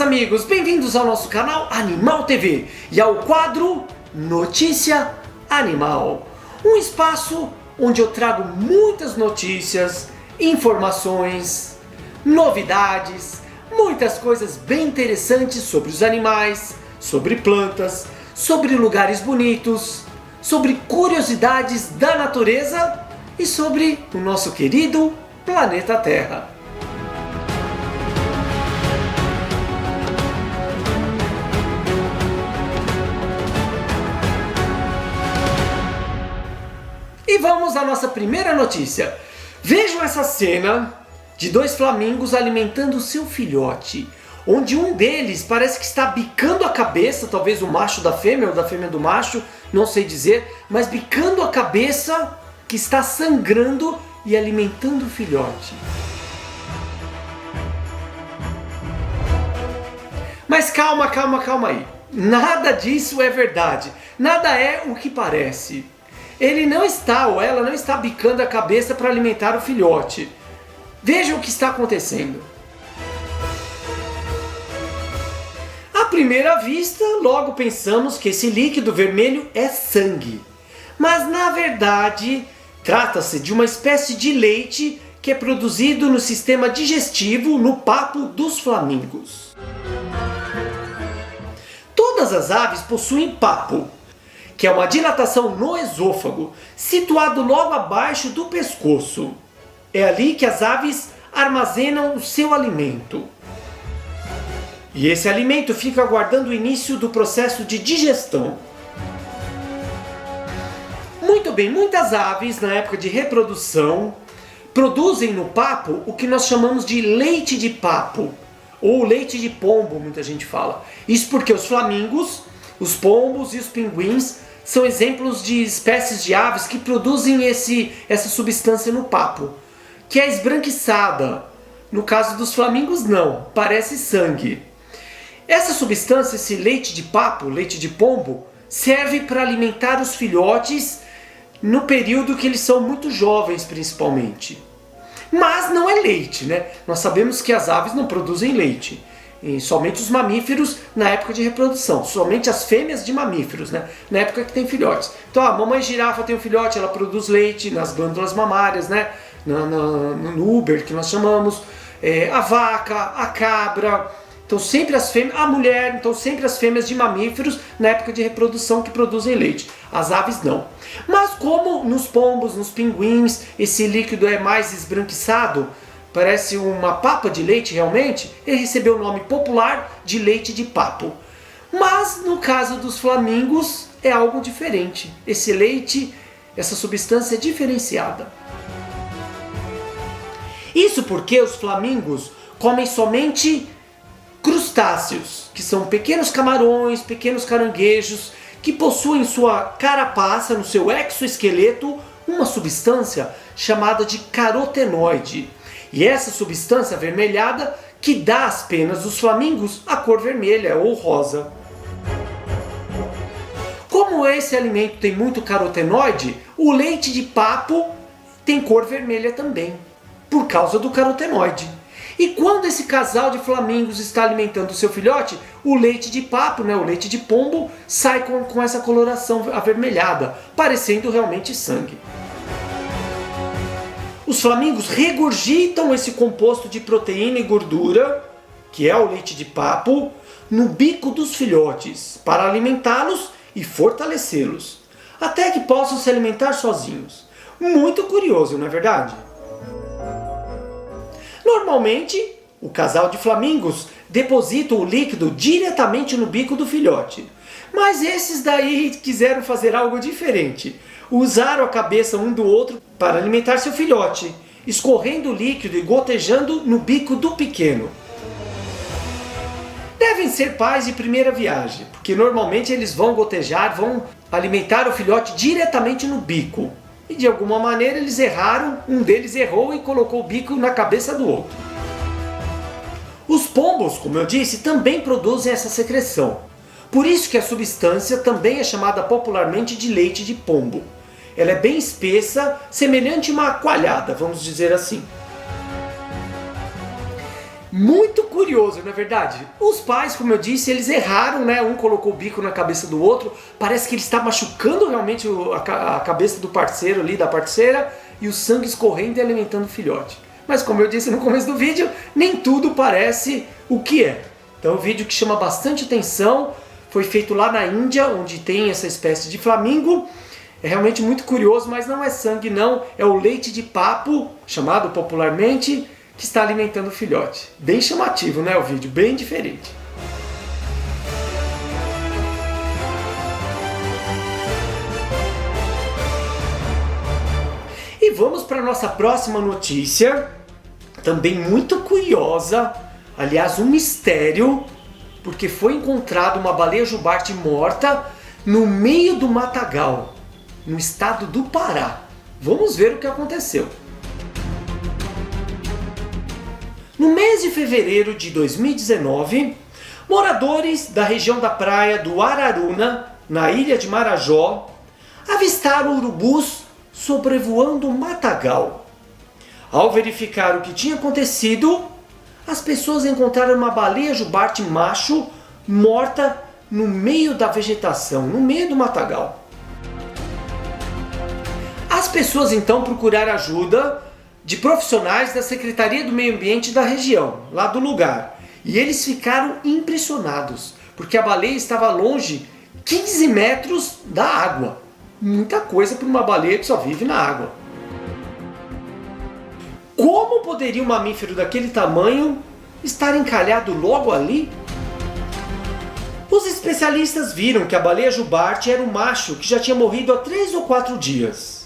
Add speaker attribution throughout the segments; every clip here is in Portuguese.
Speaker 1: meus amigos, bem-vindos ao nosso canal Animal TV e ao quadro Notícia Animal. Um espaço onde eu trago muitas notícias, informações, novidades, muitas coisas bem interessantes sobre os animais, sobre plantas, sobre lugares bonitos, sobre curiosidades da natureza e sobre o nosso querido planeta Terra. E vamos à nossa primeira notícia. Vejam essa cena de dois flamingos alimentando seu filhote, onde um deles parece que está bicando a cabeça, talvez o macho da fêmea ou da fêmea do macho, não sei dizer, mas bicando a cabeça que está sangrando e alimentando o filhote. Mas calma aí. Nada disso é verdade. Nada é o que parece. Ele não está, ou ela não está bicando a cabeça para alimentar o filhote. Veja o que está acontecendo. À primeira vista, logo pensamos que esse líquido vermelho é sangue. Mas na verdade, trata-se de uma espécie de leite que é produzido no sistema digestivo no papo dos flamingos. Todas as aves possuem papo, que é uma dilatação no esôfago, situado logo abaixo do pescoço. É ali que as aves armazenam o seu alimento. E esse alimento fica aguardando o início do processo de digestão. Muito bem, muitas aves, na época de reprodução, produzem no papo o que nós chamamos de leite de papo, ou leite de pombo, muita gente fala. Isso porque os flamingos, os pombos e os pinguins são exemplos de espécies de aves que produzem essa substância no papo, que é esbranquiçada. No caso dos flamingos não, parece sangue. Essa substância, esse leite de papo, leite de pombo, serve para alimentar os filhotes no período que eles são muito jovens principalmente. Mas não é leite, né? Nós sabemos que as aves não produzem leite. E somente os mamíferos na época de reprodução, somente as fêmeas de mamíferos, né? Na época que tem filhotes. Então a mamãe girafa tem um filhote, ela produz leite nas glândulas mamárias, né? No úber que nós chamamos, a vaca, a cabra, então sempre as fêmeas, a mulher, então sempre as fêmeas de mamíferos na época de reprodução que produzem leite. As aves não. Mas como nos pombos, nos pinguins, esse líquido é mais esbranquiçado, parece uma papa de leite realmente, ele recebeu o nome popular de leite de papo. Mas no caso dos flamingos é algo diferente. Esse leite, essa substância é diferenciada. Isso porque os flamingos comem somente crustáceos, que são pequenos camarões, pequenos caranguejos, que possuem em sua carapaça, no seu exoesqueleto, uma substância chamada de carotenoide. E essa substância avermelhada que dá às penas dos flamingos a cor vermelha ou rosa. Como esse alimento tem muito carotenoide, o leite de papo tem cor vermelha também, por causa do carotenoide. E quando esse casal de flamingos está alimentando o seu filhote, o leite de papo, né, o leite de pombo, sai com essa coloração avermelhada, parecendo realmente sangue. Os flamingos regurgitam esse composto de proteína e gordura, que é o leite de papo, no bico dos filhotes, para alimentá-los e fortalecê-los, até que possam se alimentar sozinhos. Muito curioso, não é verdade? Normalmente, o casal de flamingos deposita o líquido diretamente no bico do filhote. Mas esses daí quiseram fazer algo diferente. Usaram a cabeça um do outro para alimentar seu filhote, escorrendo o líquido e gotejando no bico do pequeno. Devem ser pais de primeira viagem, porque normalmente eles vão gotejar, vão alimentar o filhote diretamente no bico. E de alguma maneira eles erraram, um deles errou e colocou o bico na cabeça do outro. Os pombos, como eu disse, também produzem essa secreção. Por isso que a substância também é chamada popularmente de leite de pombo. Ela é bem espessa, semelhante a uma coalhada, vamos dizer assim. Muito curioso, não é verdade? Os pais, como eu disse, eles erraram, né? Um colocou o bico na cabeça do outro. Parece que ele está machucando realmente a cabeça do parceiro ali, da parceira, e o sangue escorrendo e alimentando o filhote. Mas como eu disse no começo do vídeo, nem tudo parece o que é. Então, é um vídeo que chama bastante atenção. Foi feito lá na Índia, onde tem essa espécie de flamingo. É realmente muito curioso, mas não é sangue não. É o leite de papo, chamado popularmente, que está alimentando o filhote. Bem chamativo, né, o vídeo? Bem diferente. E vamos para a nossa próxima notícia, também muito curiosa, aliás, um mistério, porque foi encontrada uma baleia jubarte morta no meio do matagal, no estado do Pará. Vamos ver o que aconteceu. No mês de fevereiro de 2019, moradores da região da praia do Araruna, na ilha de Marajó, avistaram urubus sobrevoando o matagal. Ao verificar o que tinha acontecido, as pessoas encontraram uma baleia jubarte macho morta no meio da vegetação, no meio do matagal. As pessoas então procuraram ajuda de profissionais da Secretaria do Meio Ambiente da região, lá do lugar. E eles ficaram impressionados, porque a baleia estava longe 15 metros da água. Muita coisa para uma baleia que só vive na água. Como poderia um mamífero daquele tamanho estar encalhado logo ali? Os especialistas viram que a baleia jubarte era um macho que já tinha morrido há 3 ou 4 dias.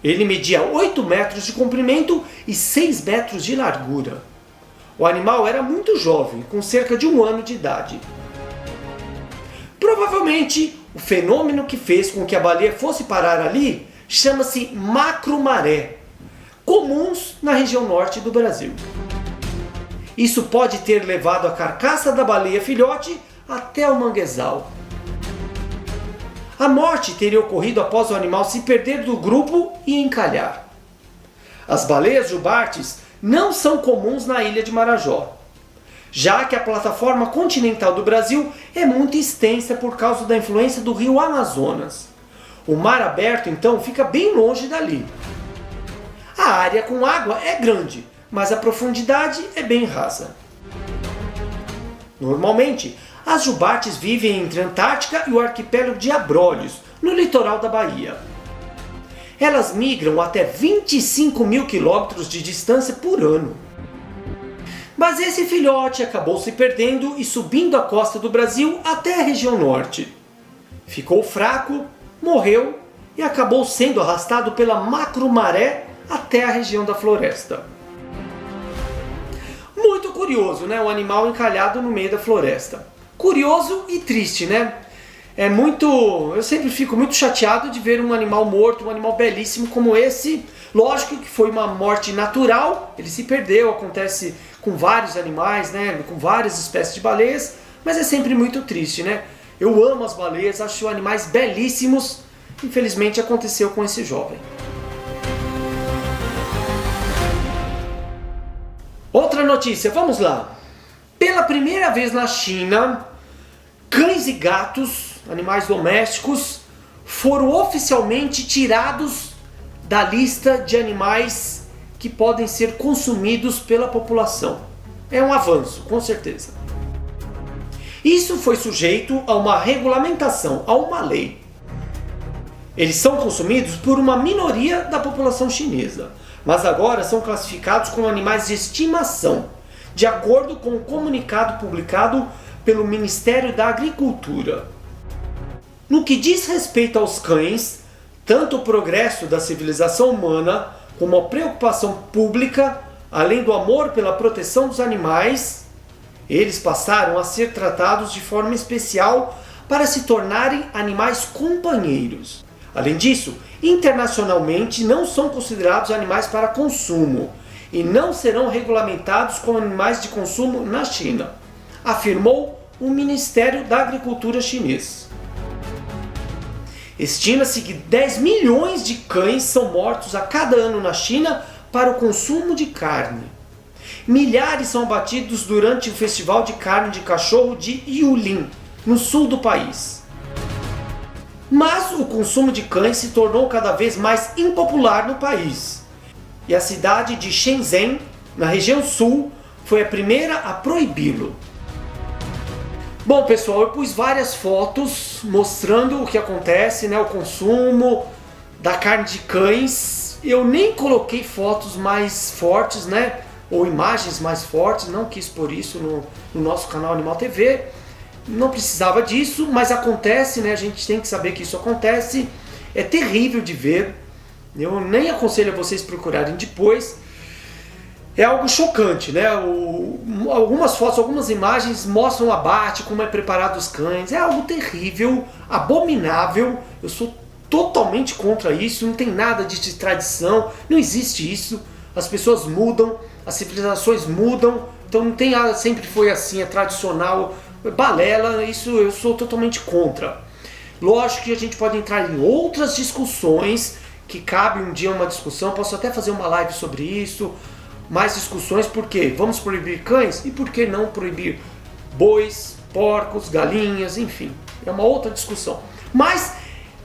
Speaker 1: Ele media 8 metros de comprimento e 6 metros de largura. O animal era muito jovem, com cerca de 1 ano de idade. Provavelmente, o fenômeno que fez com que a baleia fosse parar ali chama-se macromaré, comuns na região norte do Brasil. Isso pode ter levado a carcaça da baleia filhote até o manguezal. A morte teria ocorrido após o animal se perder do grupo e encalhar. As baleias jubartes não são comuns na ilha de Marajó, já que a plataforma continental do Brasil é muito extensa por causa da influência do rio Amazonas. O mar aberto, então, fica bem longe dali. A área com água é grande, mas a profundidade é bem rasa. Normalmente, as jubartes vivem entre a Antártica e o arquipélago de Abrolhos, no litoral da Bahia. Elas migram até 25 mil quilômetros de distância por ano. Mas esse filhote acabou se perdendo e subindo a costa do Brasil até a região norte. Ficou fraco, morreu e acabou sendo arrastado pela macromaré até a região da floresta. Muito curioso, né? Um animal encalhado no meio da floresta. Curioso e triste, né? Eu sempre fico muito chateado de ver um animal morto, um animal belíssimo como esse. Lógico que foi uma morte natural, ele se perdeu, acontece com vários animais, né? Com várias espécies de baleias, mas é sempre muito triste, né? Eu amo as baleias, acho animais belíssimos. Infelizmente aconteceu com esse jovem. Outra notícia, vamos lá. Pela primeira vez na China, cães e gatos, animais domésticos, foram oficialmente tirados da lista de animais que podem ser consumidos pela população. É um avanço, com certeza. Isso foi sujeito a uma regulamentação, a uma lei. Eles são consumidos por uma minoria da população chinesa, mas agora são classificados como animais de estimação, de acordo com o comunicado publicado pelo Ministério da Agricultura. No que diz respeito aos cães, tanto o progresso da civilização humana como a preocupação pública, além do amor pela proteção dos animais, eles passaram a ser tratados de forma especial para se tornarem animais companheiros. Além disso, internacionalmente não são considerados animais para consumo e não serão regulamentados como animais de consumo na China, afirmou o Ministério da Agricultura chinês. Estima-se que 10 milhões de cães são mortos a cada ano na China para o consumo de carne. Milhares são abatidos durante o festival de carne de cachorro de Yulin, no sul do país. Mas o consumo de cães se tornou cada vez mais impopular no país. E a cidade de Shenzhen, na região sul, foi a primeira a proibi-lo. Bom, pessoal, eu pus várias fotos mostrando o que acontece, o consumo da carne de cães. Eu nem coloquei fotos mais fortes, ou imagens mais fortes, não quis pôr isso no nosso canal Animal TV. Não precisava disso, mas acontece, a gente tem que saber que isso acontece. É terrível de ver. Eu nem aconselho a vocês procurarem depois. É algo chocante, algumas fotos, algumas imagens mostram o abate, como é preparado os cães. É algo terrível, abominável. Eu sou totalmente contra isso. Não tem nada de tradição, não existe isso. As pessoas mudam, as civilizações mudam. Então não tem nada, sempre foi assim, é tradicional, balela. Isso eu sou totalmente contra. Lógico que a gente pode entrar em outras discussões, que cabe um dia uma discussão. Posso até fazer uma live sobre isso. Mais discussões, por quê? Vamos proibir cães? E por que não proibir bois, porcos, galinhas, enfim. É uma outra discussão. Mas,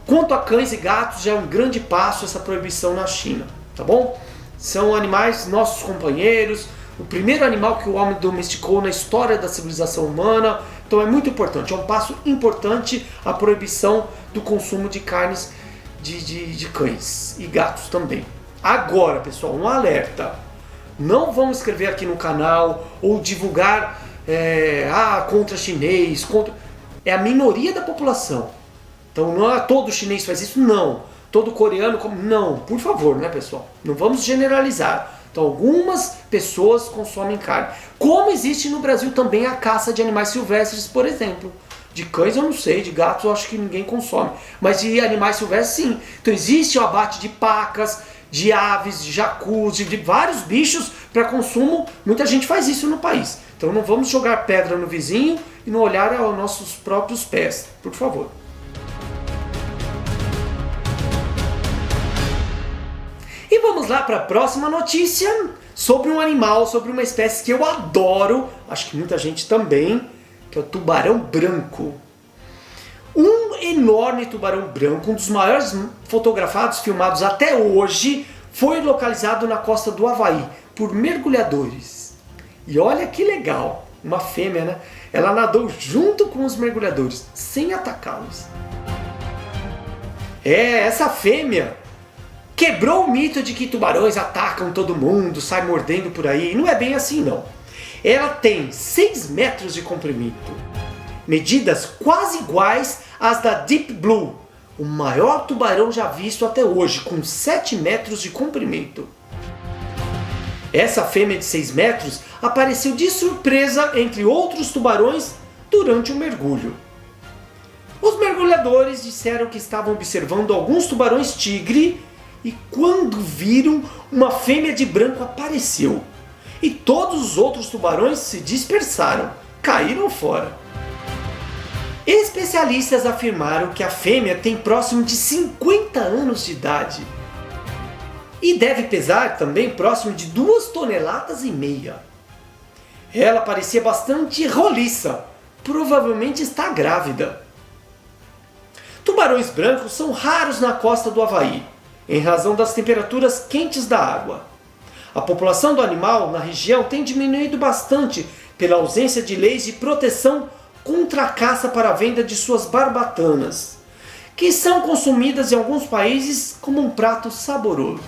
Speaker 1: quanto a cães e gatos, já é um grande passo essa proibição na China, tá bom? São animais, nossos companheiros, o primeiro animal que o homem domesticou na história da civilização humana. Então é muito importante, é um passo importante a proibição do consumo de carnes de cães e gatos também. Agora, pessoal, um alerta. Não vamos escrever aqui no canal ou divulgar contra chinês, é a minoria da população. Então não é todo chinês faz isso, não. Todo coreano, não, por favor, pessoal? Não vamos generalizar. Então algumas pessoas consomem carne. Como existe no Brasil também a caça de animais silvestres, por exemplo. De cães eu não sei, de gatos eu acho que ninguém consome. Mas de animais silvestres sim. Então existe o abate de pacas, de aves, de jacus, de vários bichos para consumo. Muita gente faz isso no país. Então não vamos jogar pedra no vizinho e não olhar aos nossos próprios pés, por favor. E vamos lá para a próxima notícia sobre um animal, sobre uma espécie que eu adoro, acho que muita gente também, que é o tubarão branco. Um enorme tubarão branco, um dos maiores fotografados, filmados até hoje, foi localizado na costa do Havaí por mergulhadores. E olha que legal, uma fêmea, Ela nadou junto com os mergulhadores, sem atacá-los. Essa fêmea quebrou o mito de que tubarões atacam todo mundo, saem mordendo por aí. Não é bem assim, não. Ela tem 6 metros de comprimento. Medidas quase iguais às da Deep Blue, o maior tubarão já visto até hoje, com 7 metros de comprimento. Essa fêmea de 6 metros apareceu de surpresa entre outros tubarões durante o mergulho. Os mergulhadores disseram que estavam observando alguns tubarões tigre e quando viram, uma fêmea de branco apareceu. E todos os outros tubarões se dispersaram, caíram fora. Especialistas afirmaram que a fêmea tem próximo de 50 anos de idade e deve pesar também próximo de 2,5 toneladas. Ela parecia bastante roliça, provavelmente está grávida. Tubarões brancos são raros na costa do Havaí, em razão das temperaturas quentes da água. A população do animal na região tem diminuído bastante pela ausência de leis de proteção contra a caça para a venda de suas barbatanas, que são consumidas em alguns países como um prato saboroso.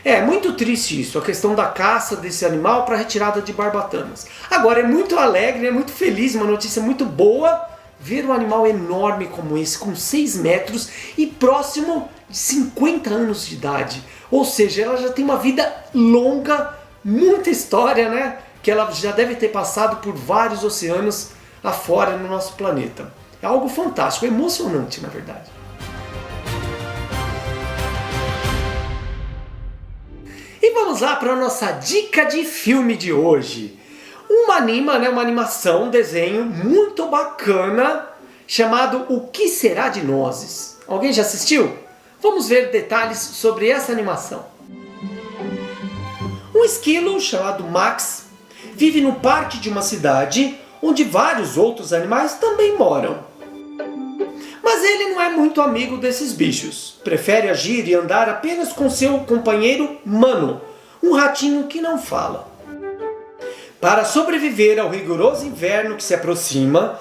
Speaker 1: É muito triste isso, a questão da caça desse animal para retirada de barbatanas. Agora é muito alegre, é muito feliz, uma notícia muito boa, ver um animal enorme como esse, com 6 metros e próximo de 50 anos de idade. Ou seja, ela já tem uma vida longa, muita história, que ela já deve ter passado por vários oceanos afora no nosso planeta. É algo fantástico, emocionante na verdade. E vamos lá para a nossa dica de filme de hoje. Uma animação, um desenho muito bacana, chamado O Que Será de Nozes. Alguém já assistiu? Vamos ver detalhes sobre essa animação. Um esquilo chamado Max vive no parque de uma cidade onde vários outros animais também moram. Mas ele não é muito amigo desses bichos. Prefere agir e andar apenas com seu companheiro Mano, um ratinho que não fala. Para sobreviver ao rigoroso inverno que se aproxima,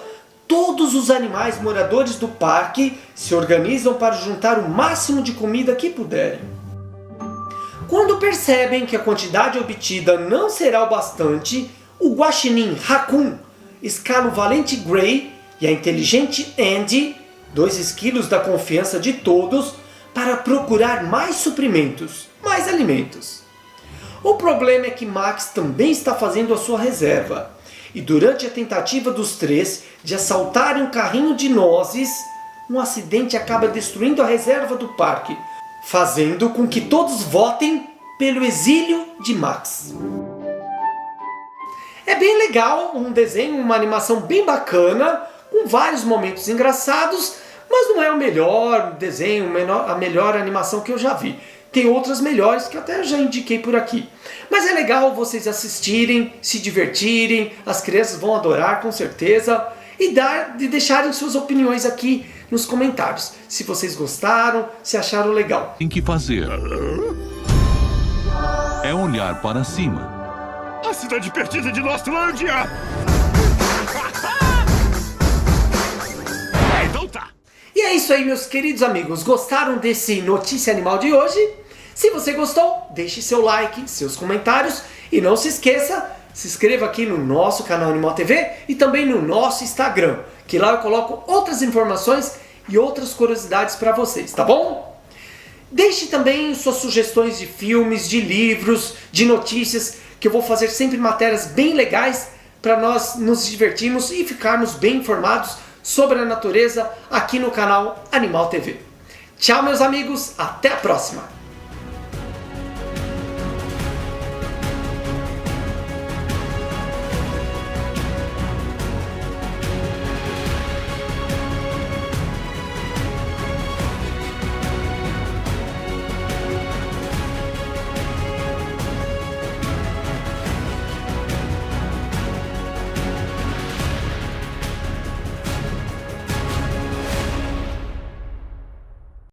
Speaker 1: todos os animais moradores do parque se organizam para juntar o máximo de comida que puderem. Quando percebem que a quantidade obtida não será o bastante, o guaxinim Raccoon escala o valente Gray e a inteligente Andy, 2 esquilos da confiança de todos, para procurar mais suprimentos, mais alimentos. O problema é que Max também está fazendo a sua reserva. E durante a tentativa dos 3 de assaltarem um carrinho de nozes, um acidente acaba destruindo a reserva do parque, fazendo com que todos votem pelo exílio de Max. É bem legal, um desenho, uma animação bem bacana, com vários momentos engraçados, mas não é o melhor desenho, a melhor animação que eu já vi. Tem outras melhores que eu até já indiquei por aqui. Mas é legal vocês assistirem, se divertirem, as crianças vão adorar com certeza. E deixarem suas opiniões aqui nos comentários. Se vocês gostaram, se acharam legal.
Speaker 2: Tem que fazer é olhar para cima.
Speaker 3: A cidade perdida de Nostlândia! Então tá.
Speaker 1: E é isso aí, meus queridos amigos. Gostaram desse Notícia Animal de hoje? Se você gostou, deixe seu like, seus comentários e não se esqueça, se inscreva aqui no nosso canal Animal TV e também no nosso Instagram, que lá eu coloco outras informações e outras curiosidades para vocês, tá bom? Deixe também suas sugestões de filmes, de livros, de notícias, que eu vou fazer sempre matérias bem legais para nós nos divertirmos e ficarmos bem informados sobre a natureza aqui no canal Animal TV. Tchau, meus amigos, até a próxima!